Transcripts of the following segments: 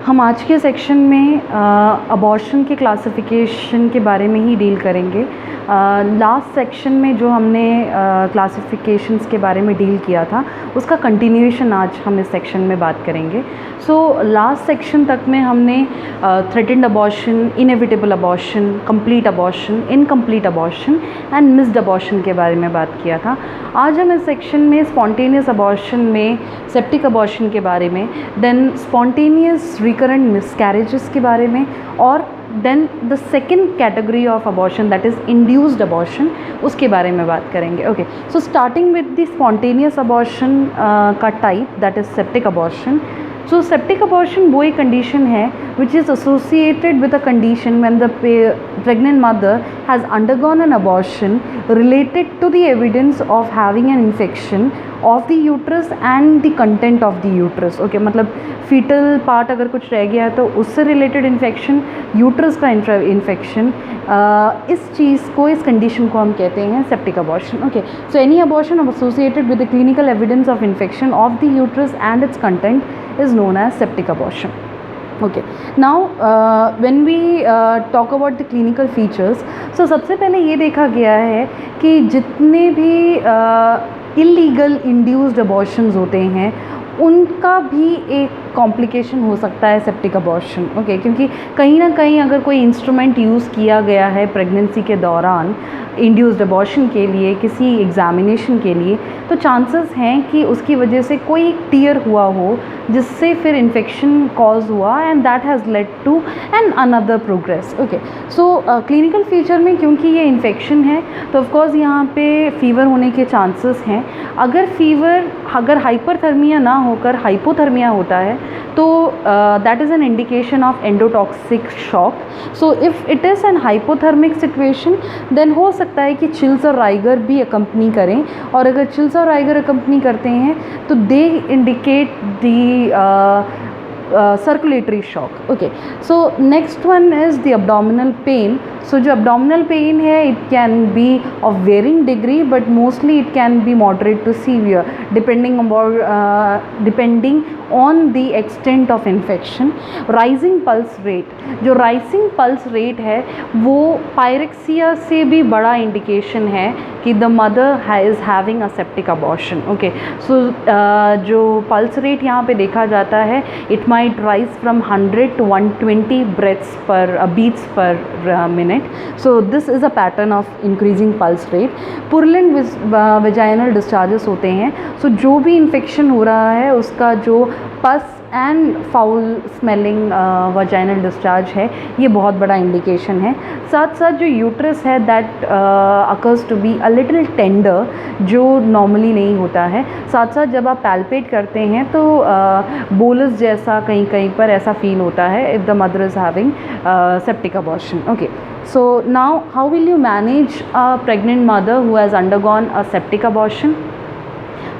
हम आज के सेक्शन में अबॉर्शन के क्लासिफिकेशन के बारे में ही डील करेंगे। लास्ट सेक्शन में जो हमने क्लासिफिकेशंस के बारे में डील किया था उसका कंटिन्यूएशन आज हम इस सेक्शन में बात करेंगे। सो लास्ट सेक्शन तक में हमने threatened abortion, inevitable abortion, complete abortion, incomplete abortion and missed abortion के बारे में बात किया था। आज हम इस सेक्शन में स्पॉन्टेनियस अबॉर्शन में सेप्टिक अबॉर्शन के बारे में, देन स्पॉन्टेनियस रिकरेंट मिसकैरेजेस के बारे में, और then the second category of abortion that is induced abortion, उसके बारे में बात करेंगे। Okay, so starting with the spontaneous abortion का type that is septic abortion. So septic abortion वो एक condition है which is associated with a condition when the pregnant mother has undergone an abortion related to the evidence of having an infection of the uterus and the content of the uterus। Okay, मतलब fetal part अगर कुछ रह गया तो उससे related infection, uterus का infection, इस चीज़ को, इस condition को हम कहते हैं septic abortion। Okay, so any abortion associated with the clinical evidence of infection of the uterus and its content is known as septic abortion। Okay, now when we talk about the clinical features, so सबसे पहले ये देखा गया है कि जितने भी illegal induced abortions होते हैं उनका भी एक कॉम्प्लिकेशन हो सकता है सेप्टिक अबॉर्शन। ओके, क्योंकि कहीं ना कहीं अगर कोई इंस्ट्रूमेंट यूज़ किया गया है प्रेगनेंसी के दौरान इंड्यूस्ड अबॉर्शन के लिए, किसी एग्जामिनेशन के लिए, तो चांसेस हैं कि उसकी वजह से कोई टीयर हुआ हो जिससे फिर इन्फेक्शन कॉज हुआ and that has led to an another progress. Okay, so clinical feature में क्योंकि ये इन्फेक्शन है तो ऑफकोर्स यहाँ पे फीवर होने के चांसेस हैं। अगर हाइपरथर्मिया ना होकर हाइपोथर्मिया होता है तो that is an indication of endotoxic shock. So if it is an hypothermic situation then हो सकता है कि चिल्स और राइगर भी अकम्पनी करें, और अगर चिल्स और राइगर अकम्पनी करते हैं तो they indicate the circulatory shock। Okay, so next one is the abdominal pain। So जो abdominal pain है it can be of varying degree but mostly it can be moderate to severe depending on the extent of infection। Rising pulse rate, जो rising pulse rate है वो pyrexia से भी बड़ा indication है कि the mother is having a septic abortion। Okay, so जो pulse rate यहाँ पे देखा जाता है it might rise from 100 to 120 beats per minute। So this is a pattern of increasing pulse rate। Purulent vaginal discharges होते हैं। So जो भी इन्फेक्शन हो रहा है उसका जो पस and foul smelling vaginal discharge है ये बहुत बड़ा इंडिकेशन है। साथ साथ जो यूट्रस है that occurs to be a little tender, जो नॉर्मली नहीं होता है। साथ साथ जब आप पैल्पेट करते हैं तो बोलस जैसा कहीं कहीं पर ऐसा फील होता है if the mother is having septic abortion. Okay, so now how will you manage a pregnant mother who has undergone a septic abortion?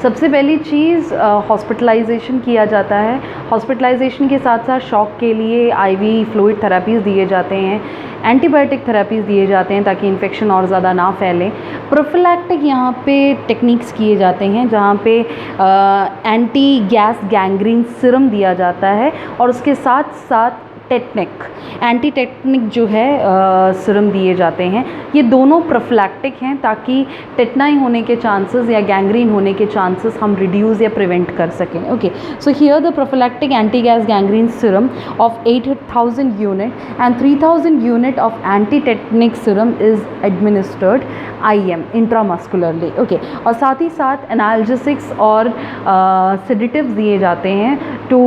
सबसे पहली चीज़ हॉस्पिटलाइजेशन किया जाता है। हॉस्पिटलाइजेशन के साथ साथ शॉक के लिए आईवी फ्लूइड थेरेपीज़ दिए जाते हैं, एंटीबायोटिक थेरेपीज़ दिए जाते हैं ताकि इन्फेक्शन और ज़्यादा ना फैले। प्रोफिलैक्टिक यहाँ पे टेक्निक्स किए जाते हैं जहाँ पे एंटी गैस गैंग्रीन सिरम दिया जाता है और उसके साथ साथ एंटी टेटनिक जो है सिरम दिए जाते हैं। ये दोनों प्रोफिलैक्टिक हैं ताकि टेटनाई होने के चांसेस या गैंग्रीन होने के चांसेस हम रिड्यूस या प्रिवेंट कर सकें। Okay, so here the prophylactic anti gas gangrene Siram of 8000 unit and 3000 unit of anti टेटनिक Siram is administered IM intramuscularly. Okay, और साथ ही साथ एनाल्जेसिक्स और सेडेटिव्स दिए जाते हैं to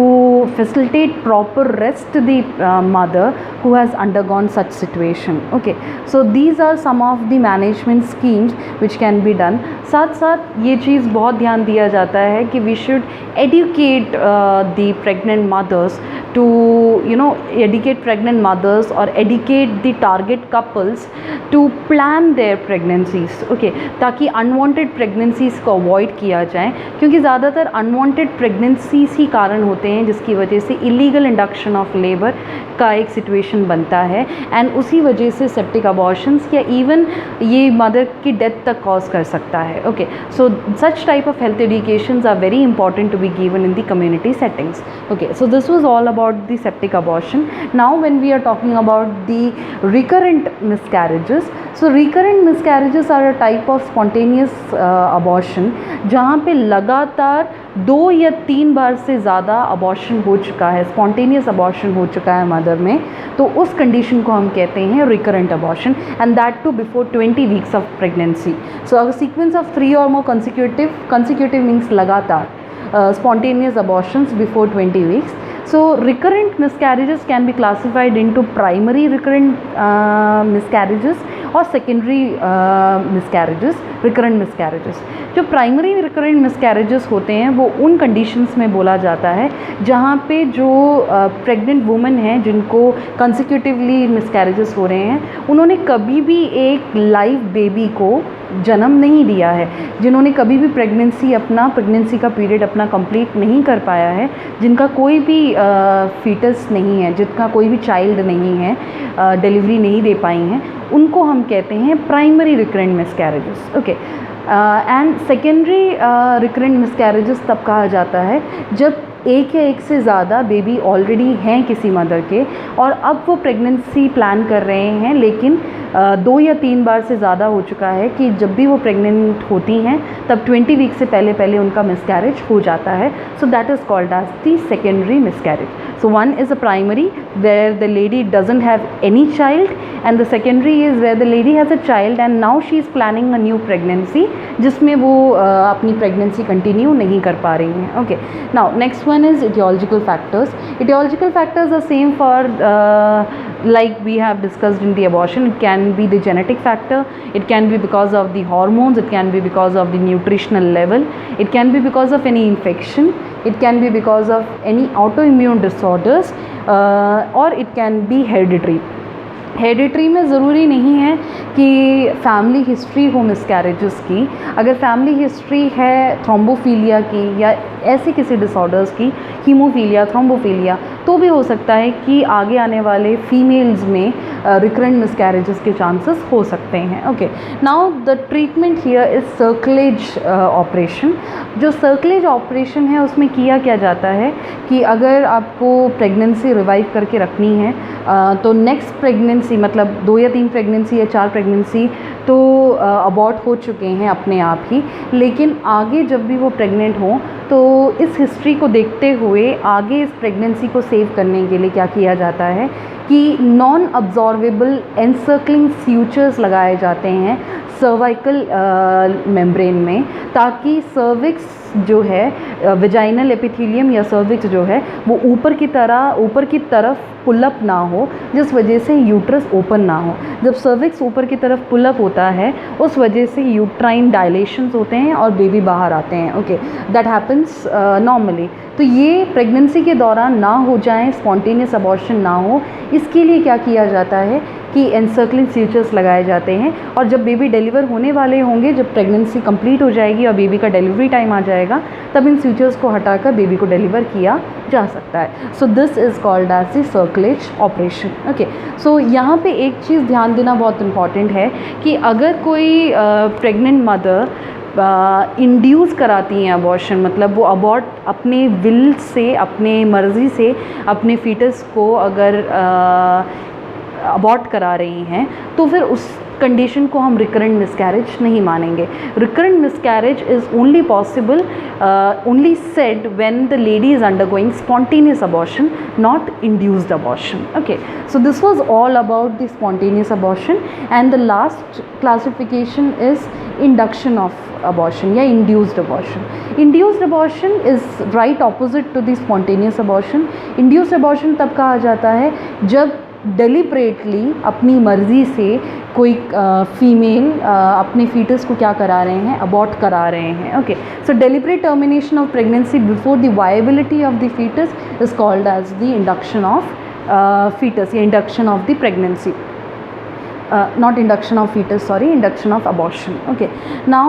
facilitate proper rest the mother who has undergone such situation। Okay, so these are some of the management schemes which can be done। साथ साथ ये चीज़ बहुत ध्यान दिया जाता है कि we should educate the pregnant mothers to educate pregnant mothers or educate the target couples to plan their pregnancies। Okay, ताकि unwanted pregnancies को avoid किया जाए, क्योंकि ज़्यादातर unwanted pregnancies ही कारण होते हैं जिसकी वजह से illegal induction of labor का एक सिचुएशन बनता है एंड उसी वजह से सेप्टिक अबॉर्शंस या इवन ये मदर की डेथ तक कॉज कर सकता है। Okay, so such type of health educations are very important to be given in the community settings. Okay, so this was all about about the septic abortion. Now when we are talking about the recurrent miscarriages, so recurrent miscarriages are a type of spontaneous abortion जहाँ पे लगातार 2 या 3 बार से ज़्यादा abortion हो चुका है, spontaneous abortion हो चुका है मदर में, तो उस कंडीशन को हम कहते हैं recurrent abortion, and that too before 20 weeks of pregnancy. So a sequence of 3 or more consecutive means लगातार spontaneous abortions before 20 weeks. So recurrent miscarriages can be classified into primary recurrent miscarriages or secondary miscarriages, recurrent miscarriages. जो primary recurrent miscarriages होते हैं वो उन conditions में बोला जाता है जहाँ पे जो प्रेग्नेंट वुमेन हैं जिनको कंसिक्यूटिवली मिसकैरेजेस हो रहे हैं, उन्होंने कभी भी एक लाइव बेबी को जन्म नहीं दिया है, जिन्होंने कभी भी प्रेगनेंसी का पीरियड अपना कंप्लीट नहीं कर पाया है, जिनका कोई भी फीटस नहीं है, जिनका कोई भी चाइल्ड नहीं है, डिलीवरी नहीं दे पाई हैं, उनको हम कहते हैं primary recurrent miscarriages. Okay. And secondary recurrent miscarriages तब कहा जाता है जब एक या एक से ज़्यादा बेबी ऑलरेडी हैं किसी मदर के और अब वो प्रेगनेंसी प्लान कर रहे हैं, लेकिन 2 या 3 बार से ज़्यादा हो चुका है कि जब भी वो प्रेग्नेंट होती हैं तब 20 वीक से पहले उनका मिसकैरेज हो जाता है. So that is called as the secondary miscarriage. So one is a primary where the lady doesn't have any child, and the secondary is where the lady has a child and now she is planning a new pregnancy जिसमें वो अपनी pregnancy continue नहीं कर पा रही हैं. Okay. Now next one is etiological factors. Etiological factors are same for like we have discussed in the abortion. It can be the genetic factor, it can be because of the hormones, it can be because of the nutritional level, it can be because of any infection, it can be because of any autoimmune disorders, or it can be hereditary. Hereditary में ज़रूरी नहीं है कि family history हो miscarriages की. अगर family history है थ्रोम्बोफीलिया की या ऐसे किसी डिसऑर्डर्स की, हीमोफीलिया, थ्रोम्बोफीलिया, तो भी हो सकता है कि आगे आने वाले फीमेल्स में रिकरेंट मिसकैरेजेस के चांसेस हो सकते हैं. Okay. Now the treatment here is cerclage operation. जो सर्कलेज ऑपरेशन है उसमें किया क्या जाता है कि अगर आपको प्रेगनेंसी रिवाइव करके रखनी है तो नेक्स्ट प्रेगनेंसी मतलब 2 या 3 प्रेगनेंसी या 4 प्रेगनेंसी तो अबॉर्ट हो चुके हैं अपने आप ही, लेकिन आगे जब भी वो प्रेग्नेंट हों तो इस हिस्ट्री को देखते हुए आगे इस प्रेगनेंसी को सेव करने के लिए क्या किया जाता है कि नॉन अब्जॉर्वेबल एनसर्कलिंग स्यूचर्स लगाए जाते हैं सर्वाइकल मेम्ब्रेन में, ताकि सर्विक्स जो है विजाइनल एपिथेलियम या सर्विक्स जो है वो ऊपर की तरफ पुलअप ना हो, जिस वजह से यूट्रस ओपन ना हो. जब सर्विक्स ऊपर की तरफ पुलअप होता है उस वजह से यूट्राइन डायलेशंस होते हैं और बेबी बाहर आते हैं. ओके. That happens normally. तो ये प्रेगनेंसी के दौरान ना हो जाए, स्पॉन्टेनियस अबॉर्शन ना हो, इसके लिए क्या किया जाता है कि एनसर्कलिंग स्यूचर्स लगाए जाते हैं, और जब बेबी डिलीवर होने वाले होंगे, जब प्रेगनेंसी कंप्लीट हो जाएगी और बेबी का डिलीवरी टाइम आ जाएगा, तब इन स्यूचर्स को हटाकर बेबी को डिलीवर किया जा सकता है. So this is called as the cerclage operation. Okay. So यहाँ पे एक चीज़ ध्यान देना बहुत इम्पॉर्टेंट है कि अगर कोई प्रेग्नेंट मदर इंड्यूस कराती हैं अबॉर्शन, मतलब वो अबॉर्ट अपने विल से, अपने मर्ज़ी से अपने फीटस को अगर अबॉर्ट करा रही हैं, तो फिर उस कंडीशन को हम रिकरेंट मिसकैरेज नहीं मानेंगे. Recurrent miscarriage is only possible, only said when the lady is undergoing spontaneous abortion, not induced abortion. Okay. So this was all about the spontaneous abortion, and the last classification is induction of abortion या induced abortion. Induced abortion is right opposite to the spontaneous abortion. Induced abortion तब कहा जाता है जब deliberately अपनी मर्ज़ी से कोई फीमेल अपने फीटस को क्या करा रहे हैं, अबॉर्ट करा रहे हैं. Okay. So deliberate termination of pregnancy before the viability of the foetus is called as the induction of foetus या induction of the pregnancy. not induction of fetus, sorry, induction of abortion. Okay. Now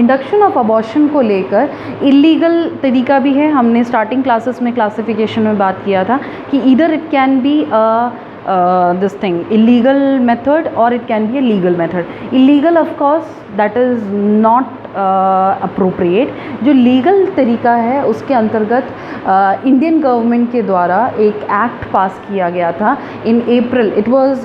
induction of abortion को लेकर illegal तरीका भी है. हमने starting classes में classification में बात किया था कि either it can be this thing illegal method or it can be a legal method. Illegal of course that is not appropriate. जो लीगल तरीका है उसके अंतर्गत इंडियन गवर्नमेंट के द्वारा एक एक्ट पास किया गया था in April, it was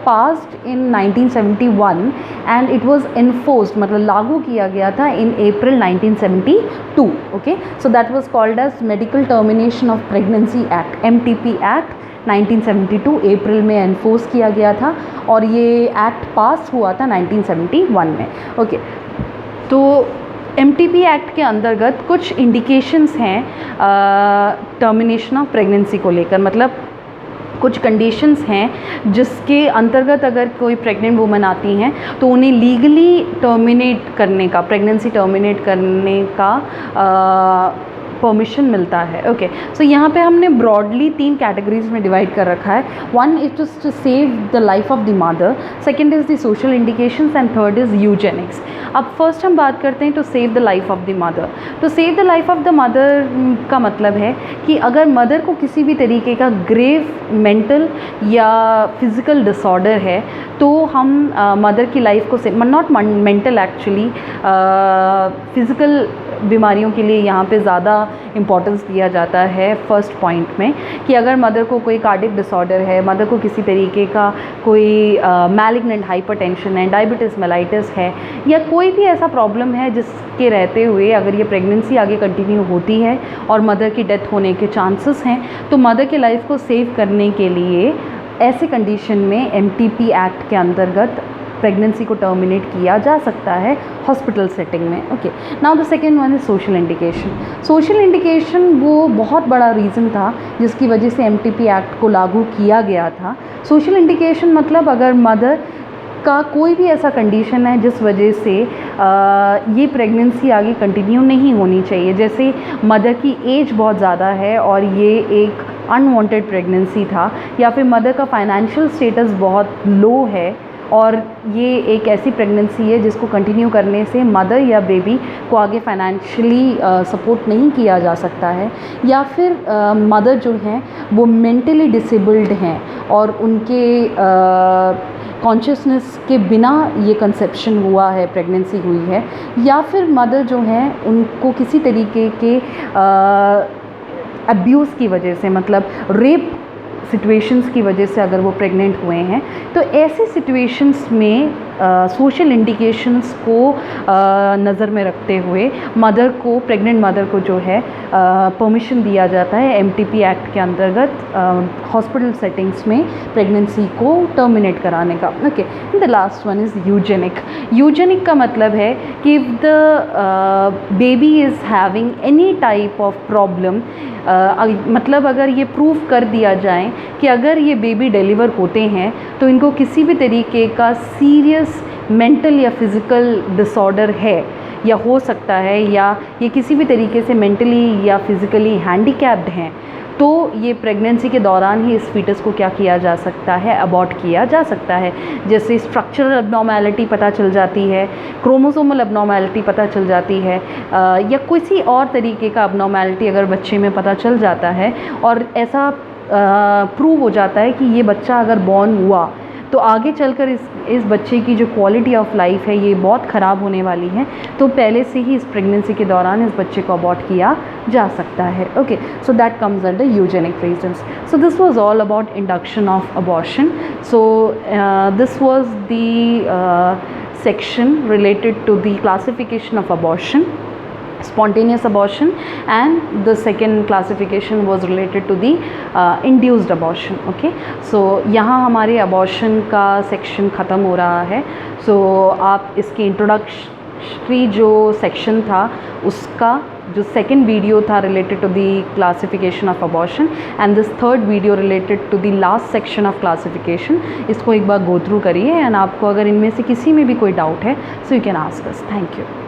passed in 1971 and it was enforced, मतलब लागू किया गया था in April 1972। Okay, so that was called as medical termination of pregnancy act, MTP act 1972 April में एनफोर्स किया गया था और ये एक्ट पास हुआ था 1971 में। ओके, तो MTP एक्ट के अंतर्गत कुछ इंडिकेशंस हैं टर्मिनेशन ऑफ प्रेगनेंसी को लेकर, मतलब कुछ कंडीशंस हैं जिसके अंतर्गत अगर कोई प्रेग्नेंट वुमन आती हैं तो उन्हें लीगली टर्मिनेट करने का, प्रेगनेंसी टर्मिनेट करने का परमिशन मिलता है। ओके, सो यहाँ पे हमने ब्रॉडली 3 कैटेगरीज में डिवाइड कर रखा है। One is to save the life of the mother, second is the social indications and third is eugenics. अब फर्स्ट हम बात करते हैं to save the life of the mother. तो save the life of the mother का मतलब है कि अगर मदर को किसी भी तरीके का ग्रेव मेंटल या फिज़िकल डिसऑर्डर है तो हम मदर की लाइफ को save, not mental actually, physical बीमारियों के लिए यहाँ पे ज़्यादा इम्पोर्टेंस दिया जाता है फर्स्ट पॉइंट में, कि अगर मदर को कोई कार्डिक डिसऑर्डर है, मदर को किसी तरीके का कोई मैलिग्नेंट हाइपरटेंशन है, डायबिटीज़ मेलाइटिस है, या कोई भी ऐसा प्रॉब्लम है जिसके रहते हुए अगर ये प्रेगनेंसी आगे कंटिन्यू होती है और मदर की डेथ होने के चांसेस हैं, तो मदर की लाइफ को सेव करने के लिए ऐसे कंडीशन में MTP एक्ट के अंतर्गत प्रेगनेंसी को टर्मिनेट किया जा सकता है हॉस्पिटल सेटिंग में। Okay, now the second one is social indication. Social indication वो बहुत बड़ा रीज़न था जिसकी वजह से MTP एक्ट को लागू किया गया था। सोशल इंडिकेशन मतलब अगर मदर का कोई भी ऐसा कंडीशन है जिस वजह से ये प्रेगनेंसी आगे कंटिन्यू नहीं होनी चाहिए, जैसे मदर की एज बहुत ज़्यादा है और ये एक अनवांटेड प्रेगनेंसी था, या फिर मदर का फाइनेंशियल स्टेटस बहुत लो है और ये एक ऐसी प्रेगनेंसी है जिसको कंटिन्यू करने से मदर या बेबी को आगे फाइनेंशियली सपोर्ट नहीं किया जा सकता है, या फिर मदर जो हैं वो मेंटली डिसेबल्ड हैं और उनके कॉन्शियसनेस के बिना ये कंसेप्शन हुआ है, प्रेगनेंसी हुई है, या फिर मदर जो हैं उनको किसी तरीके के अब्यूज़ की वजह से, मतलब रेप सिचुएशंस की वजह से अगर वो प्रेग्नेंट हुए हैं, तो ऐसे सिचुएशंस में सोशल इंडिकेशंस को नज़र में रखते हुए मदर को, प्रेग्नेंट मदर को जो है परमिशन दिया जाता है MTP एक्ट के अंतर्गत हॉस्पिटल सेटिंग्स में प्रेगनेंसी को टर्मिनेट कराने का। Okay, the last one is eugenic. Eugenic का मतलब है कि if the baby is having any type of problem, मतलब अगर ये प्रूव कर दिया जाए कि अगर ये बेबी डिलीवर होते हैं तो इनको किसी भी तरीके का सीरियस मेंटल या फिज़िकल डिसऑर्डर है या हो सकता है, या ये किसी भी तरीके से मेंटली या फिज़िकली हैंडीकैप्ड हैं, तो ये प्रेगनेंसी के दौरान ही इस फीटस को क्या किया जा सकता है, अबॉर्ट किया जा सकता है। जैसे स्ट्रक्चरल एब्नॉर्मैलिटी पता चल जाती है, क्रोमोसोमल एब्नॉर्मैलिटी पता चल जाती है, या किसी और तरीके का एब्नॉर्मैलिटी अगर बच्चे में पता चल जाता है और ऐसा प्रूव हो जाता है कि ये बच्चा अगर बॉर्न हुआ तो आगे चलकर इस बच्चे की जो क्वालिटी ऑफ लाइफ है ये बहुत ख़राब होने वाली है, तो पहले से ही इस प्रेगनेंसी के दौरान इस बच्चे को अबॉर्ट किया जा सकता है। Okay, so that comes under eugenic reasons. So this was all about induction of abortion. So this was the section related to the classification of abortion, spontaneous abortion, and the second classification was related to the induced abortion. Okay, so यहाँ हमारे abortion का section ख़त्म हो रहा है। so आप इसकी introductory जो section था उसका जो second video था related to the classification of abortion, and this third video related to the last section of classification, इसको एक बार go through करिए, and आपको अगर इनमें से किसी में भी कोई doubt है so you can ask us. Thank you.